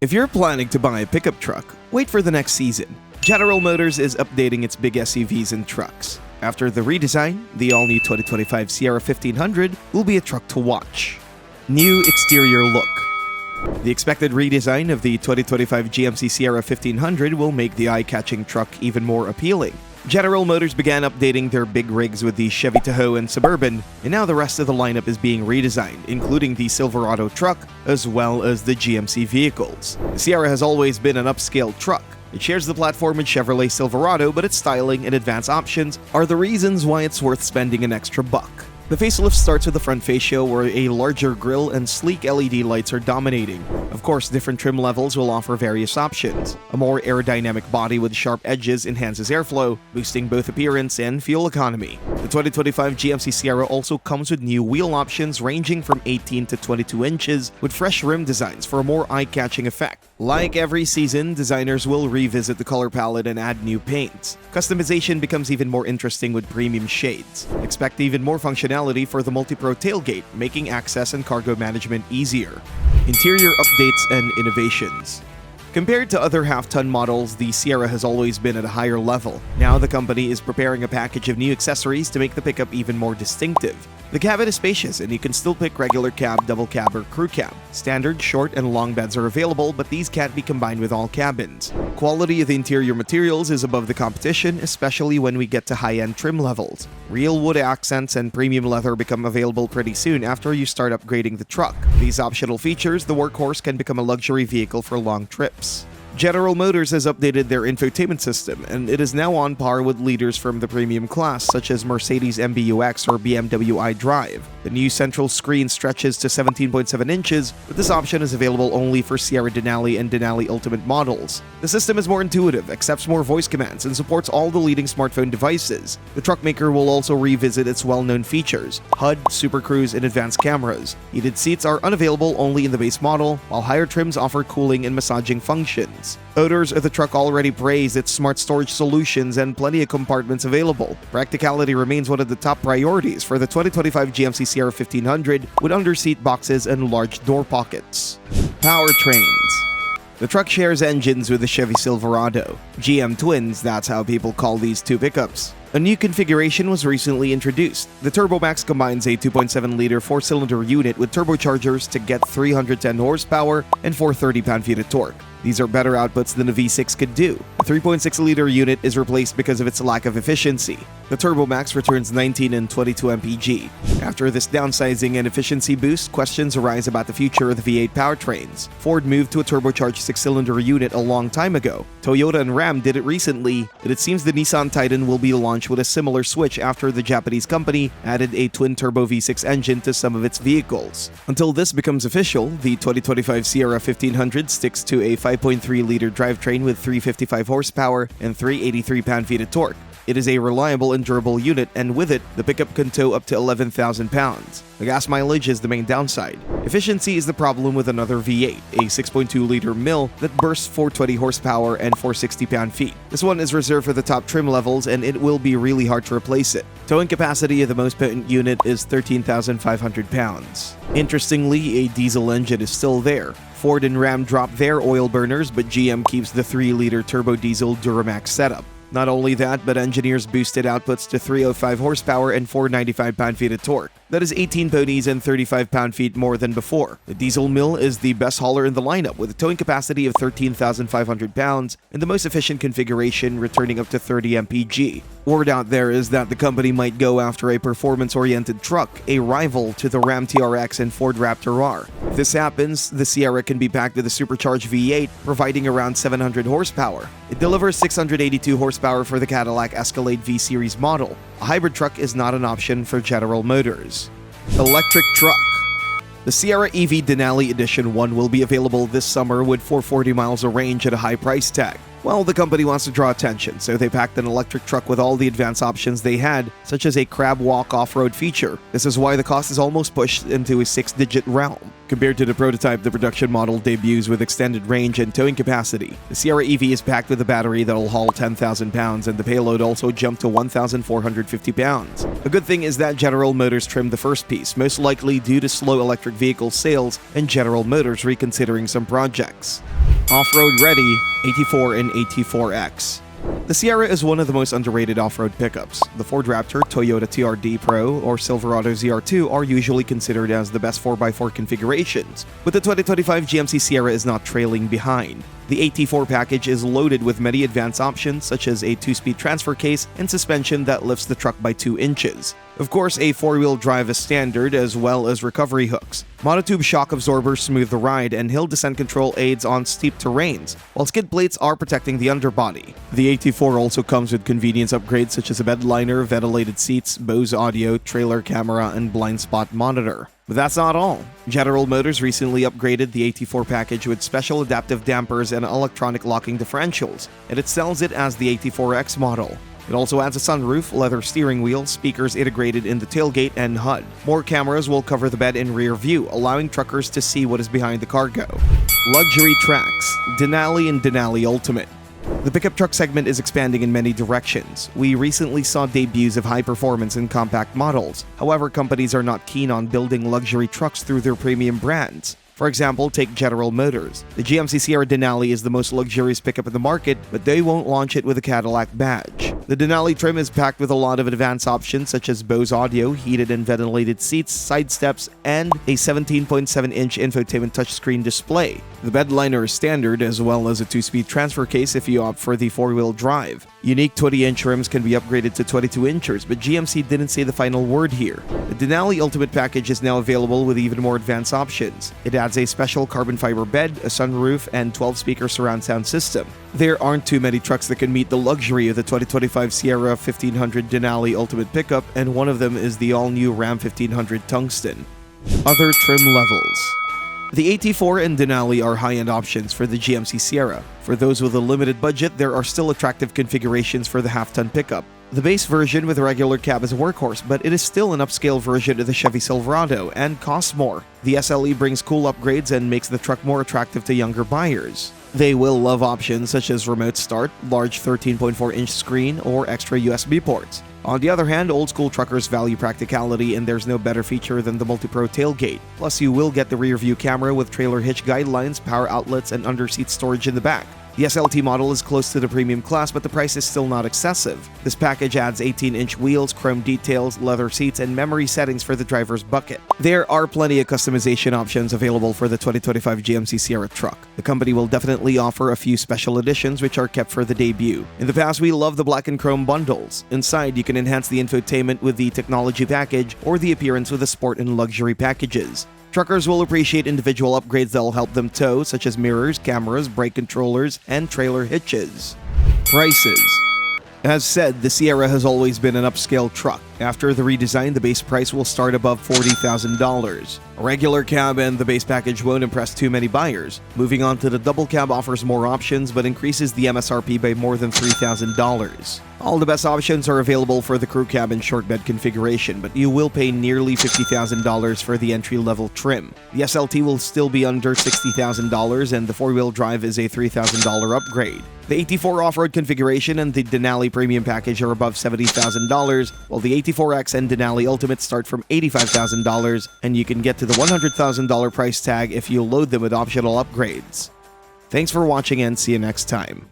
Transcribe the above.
If you're planning to buy a pickup truck, wait for the next season. General Motors is updating its big SUVs and trucks. After the redesign, the all-new 2025 Sierra 1500 will be a truck to watch. New exterior look. The expected redesign of the 2025 GMC Sierra 1500 will make the eye-catching truck even more appealing. General Motors began updating their big rigs with the Chevy Tahoe and Suburban, and now the rest of the lineup is being redesigned, including the Silverado truck as well as the GMC vehicles. The Sierra has always been an upscale truck. It shares the platform with Chevrolet Silverado, but its styling and advanced options are the reasons why it's worth spending an extra buck. The facelift starts with the front fascia, where a larger grille and sleek LED lights are dominating. Of course, different trim levels will offer various options. A more aerodynamic body with sharp edges enhances airflow, boosting both appearance and fuel economy. The 2025 GMC Sierra also comes with new wheel options ranging from 18 to 22 inches, with fresh rim designs for a more eye-catching effect. Like every season, designers will revisit the color palette and add new paints. Customization becomes even more interesting with premium shades. Expect even more functionality for the multi-pro tailgate, making access and cargo management easier. Interior updates and innovations. Compared to other half-ton models, the Sierra has always been at a higher level. Now the company is preparing a package of new accessories to make the pickup even more distinctive. The cabin is spacious and you can still pick regular cab, double cab, or crew cab. Standard, short, and long beds are available, but these can't be combined with all cabins. Quality of the interior materials is above the competition, especially when we get to high-end trim levels. Real wood accents and premium leather become available pretty soon after you start upgrading the truck. These optional features, the workhorse can become a luxury vehicle for long trips. General Motors has updated their infotainment system, and it is now on par with leaders from the premium class such as Mercedes MBUX or BMW iDrive. The new central screen stretches to 17.7 inches, but this option is available only for Sierra Denali and Denali Ultimate models. The system is more intuitive, accepts more voice commands, and supports all the leading smartphone devices. The truck maker will also revisit its well-known features: HUD, Super Cruise, and advanced cameras. Heated seats are unavailable only in the base model, while higher trims offer cooling and massaging functions. Owners of the truck already praise its smart storage solutions and plenty of compartments available. Practicality remains one of the top priorities for the 2025 GMC Sierra 1500 with under-seat boxes and large door pockets. Powertrains. The truck shares engines with the Chevy Silverado. GM twins, that's how people call these two pickups. A new configuration was recently introduced. The TurboMax combines a 2.7-liter 4-cylinder unit with turbochargers to get 310 horsepower and 430 pound-feet of torque. These are better outputs than a V6 could do. The 3.6-liter unit is replaced because of its lack of efficiency. The TurboMax returns 19 and 22 mpg. After this downsizing and efficiency boost, questions arise about the future of the V8 powertrains. Ford moved to a turbocharged 6-cylinder unit a long time ago. Toyota and Ram did it recently, and it seems the Nissan Titan will be launched with a similar switch after the Japanese company added a twin-turbo V6 engine to some of its vehicles. Until this becomes official, the 2025 Sierra 1500 sticks to a 5.3-liter drivetrain with 355 horsepower and 383 pound-feet of torque. It is a reliable and durable unit, and with it, the pickup can tow up to 11,000 pounds. The gas mileage is the main downside. Efficiency is the problem with another V8, a 6.2-liter mill that bursts 420 horsepower and 460 pound-feet. This one is reserved for the top trim levels, and it will be really hard to replace it. Towing capacity of the most potent unit is 13,500 pounds. Interestingly, a diesel engine is still there. Ford and Ram dropped their oil burners, but GM keeps the 3-liter turbo diesel Duramax setup. Not only that, but engineers boosted outputs to 305 horsepower and 495 pound-feet of torque. That is 18 ponies and 35 pound-feet more than before. The diesel mill is the best hauler in the lineup with a towing capacity of 13,500 pounds and the most efficient configuration, returning up to 30 mpg. Word out there is that the company might go after a performance-oriented truck, a rival to the Ram TRX and Ford Raptor R. If this happens, the Sierra can be packed with a supercharged V8, providing around 700 horsepower. It delivers 682 horsepower for the Cadillac Escalade V-Series model. A hybrid truck is not an option for General Motors. Electric truck. The Sierra EV Denali Edition 1 will be available this summer with 440 miles of range at a high price tag. Well, the company wants to draw attention, so they packed an electric truck with all the advanced options they had, such as a crab walk off-road feature. This is why the cost is almost pushed into a 6-digit realm. Compared to the prototype, the production model debuts with extended range and towing capacity. The Sierra EV is packed with a battery that'll haul 10,000 pounds, and the payload also jumped to 1,450 pounds. A good thing is that General Motors trimmed the first piece, most likely due to slow electric vehicle sales and General Motors reconsidering some projects. OffRoad Ready, AT4 and AT4X. The Sierra is one of the most underrated off-road pickups. The Ford Raptor, Toyota TRD Pro, or Silverado ZR2 are usually considered as the best 4x4 configurations, but the 2025 GMC Sierra is not trailing behind. The AT4 package is loaded with many advanced options such as a 2-speed transfer case and suspension that lifts the truck by 2 inches. Of course, a 4-wheel drive is standard as well as recovery hooks. Monotube shock absorbers smooth the ride and hill descent control aids on steep terrains, while skid plates are protecting the underbody. The AT4 also comes with convenience upgrades such as a bed liner, ventilated seats, Bose audio, trailer camera, and blind spot monitor. But that's not all. General Motors recently upgraded the AT4 package with special adaptive dampers and electronic locking differentials, and it sells it as the AT4X model. It also adds a sunroof, leather steering wheel, speakers integrated in the tailgate, and HUD. More cameras will cover the bed and rear view, allowing truckers to see what is behind the cargo. Luxury tracks, Denali and Denali Ultimate. The pickup truck segment is expanding in many directions. We recently saw debuts of high-performance and compact models. However, companies are not keen on building luxury trucks through their premium brands. For example, take General Motors. The GMC Sierra Denali is the most luxurious pickup in the market, but they won't launch it with a Cadillac badge. The Denali trim is packed with a lot of advanced options such as Bose audio, heated and ventilated seats, side steps, and a 17.7-inch infotainment touchscreen display. The bed liner is standard, as well as a 2-speed transfer case if you opt for the 4-wheel drive. Unique 20-inch rims can be upgraded to 22 inches, but GMC didn't say the final word here. The Denali Ultimate package is now available with even more advanced options. It adds a special carbon fiber bed, a sunroof, and 12-speaker surround sound system. There aren't too many trucks that can meet the luxury of the 2025 Sierra 1500 Denali Ultimate pickup, and one of them is the all-new Ram 1500 Tungsten. Other trim levels. The AT4 and Denali are high-end options for the GMC Sierra. For those with a limited budget, there are still attractive configurations for the half-ton pickup. The base version with a regular cab is a workhorse, but it is still an upscale version of the Chevy Silverado and costs more. The SLE brings cool upgrades and makes the truck more attractive to younger buyers. They will love options such as remote start, large 13.4-inch screen, or extra USB ports. On the other hand, old-school truckers value practicality, and there's no better feature than the multi-pro tailgate. Plus, you will get the rear-view camera with trailer hitch guidelines, power outlets, and under-seat storage in the back. The SLT model is close to the premium class, but the price is still not excessive. This package adds 18-inch wheels, chrome details, leather seats, and memory settings for the driver's bucket. There are plenty of customization options available for the 2025 GMC Sierra truck. The company will definitely offer a few special editions which are kept for the debut. In the past, we loved the black and chrome bundles. Inside, you can enhance the infotainment with the technology package or the appearance with the sport and luxury packages. Truckers will appreciate individual upgrades that will help them tow, such as mirrors, cameras, brake controllers, and trailer hitches. Prices. As said, the Sierra has always been an upscale truck. After the redesign, the base price will start above $40,000. A regular cab and the base package won't impress too many buyers. Moving on to the double cab offers more options but increases the MSRP by more than $3,000. All the best options are available for the crew cab and short bed configuration, but you will pay nearly $50,000 for the entry-level trim. The SLT will still be under $60,000 and the 4-wheel drive is a $3,000 upgrade. The AT4 off-road configuration and the Denali Premium package are above $70,000, while the AT4X and Denali Ultimate start from $85,000, and you can get to the $100,000 price tag if you load them with optional upgrades. Thanks for watching and see you next time.